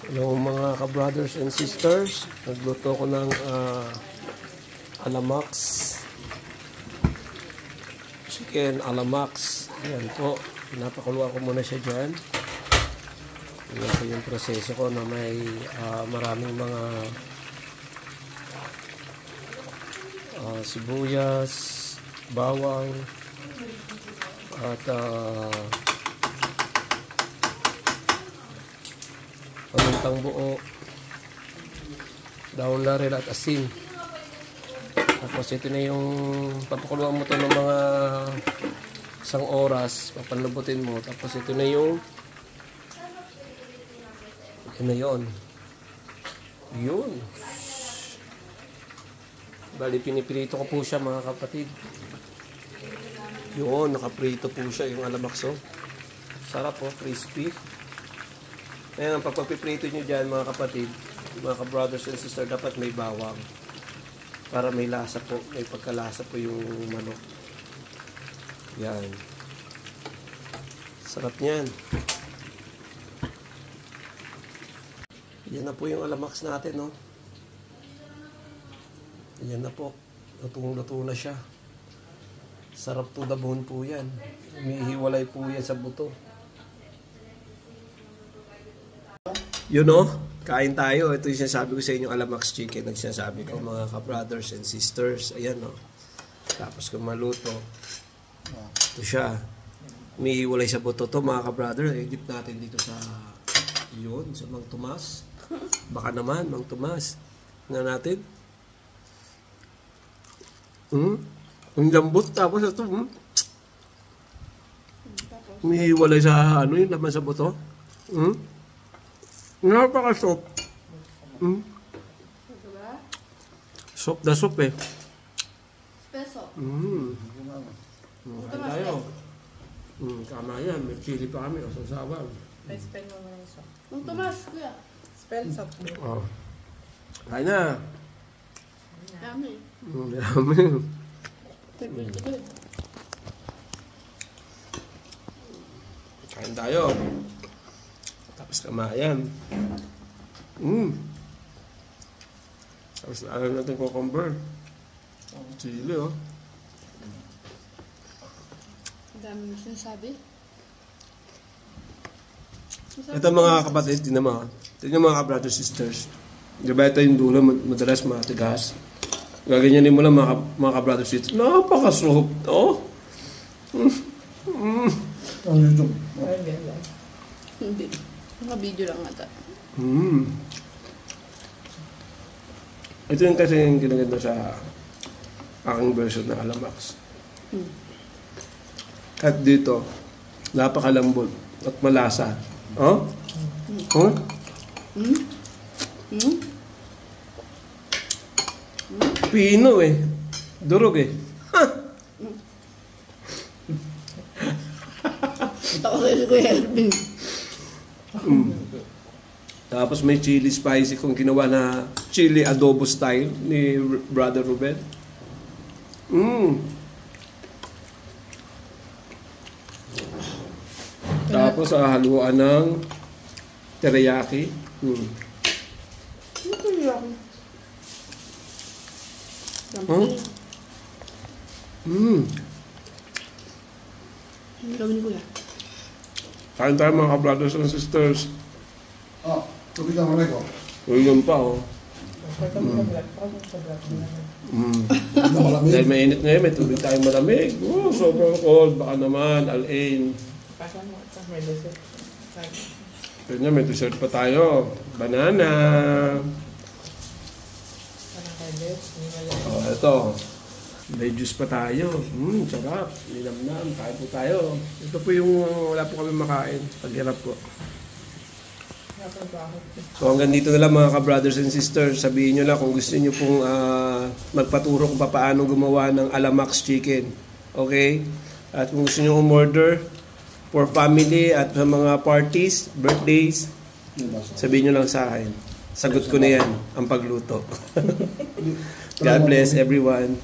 Hello mga ka-brothers and sisters. Nagluto ko ng Alamax. Chicken Alamax. Ayan po. Pinapakuluan ko muna siya dyan. Ayan po yung proseso ko na may maraming mga sibuyas, bawang, at pamintang buo, daon laril at asin. Tapos ito na yung papakuluan mo ito ng mga isang oras, papanlubutin mo. Tapos ito na yung yun. Bali pinipirito ko po siya mga kapatid. Yun, nakaprito po siya yung Alamax. Sarap po, crispy. Ngayon, ang pagpapiprito nyo dyan mga kapatid, mga ka-brothers and sisters, dapat may bawang. Para may lasa po, may pagkalasa po yung manok. Yan. Sarap niyan. Yan na po yung Alamax natin, no? Yan na po. Luto na siya. Sarap to the bone po yan. Umihiwalay po yan sa buto. Yun o, kain tayo. Ito yung sinasabi ko sa inyo, Alamax chicken. Nagsasabi ko mga ka-brothers and sisters. Ayan o. Tapos kung maluto, ito siya. Umihiwalay sa buto to mga ka-brother. Edit natin dito sa yun, sa Mang Tomas. Baka naman, Mang Tomas. Tingnan natin. Ang lambot. Tapos ito, umihiwalay sa ano yung laman sa buto. Napaka-soup. Soup na soup eh. Peso. Kain tayo. Tama yan. May chili pa kami. Sasawan. May spell mo na yung soup. Mang Tomas, kuya. Spell soup. Oh. Kain na. Dami. Dami. Kain tayo. Tapos kamayan. Tapos alam natin cucumber. Chili oh. Dami mo sinasabi. Ito mga kapatid, tingnan mo. Tingnan mga ka-brothers sisters. Diba ito yung dulo, madalas matigas. Gaganyanin mo lang mga ka-brothers sisters. Napaka-soap. Oh. Ang YouTube. Hindi. Naka-video lang ata. Ito yung kasi yung ginaganda sa aking version ng Alamax. At dito, napakalambot at malasa. Oh? Oh? Pino eh. Durog eh. Ito ko sa Kuya Ervin. Tapos may chili spicy kung ginawa na chili adobo style ni Brother Ruben. Tapos haluan ng teriyaki. Ano teriyaki? Hindi kami ni Kuya. Kain tayo mga ka-brothers and sisters. Tubig ang malay ko. Ulan pa oh. Dahil mainit ngayon, may tubig tayong malamig. Sobrang cold. Baka naman, alain. May dessert. Kanya, may dessert pa tayo. Banana. Oh, ito. May juice pa tayo. Sarap. Linamnam. Kain po tayo. Ito po yung wala po kami makain. Paghirap po. So hanggang dito na lang mga ka-brothers and sisters. Sabihin nyo lang kung gusto nyo pong magpaturo kung paano gumawa ng Alamax chicken. Okay? At kung gusto nyo umorder for family at sa mga parties, birthdays, sabihin nyo lang sa akin. Sagot ko na yan ang pagluto. God bless everyone.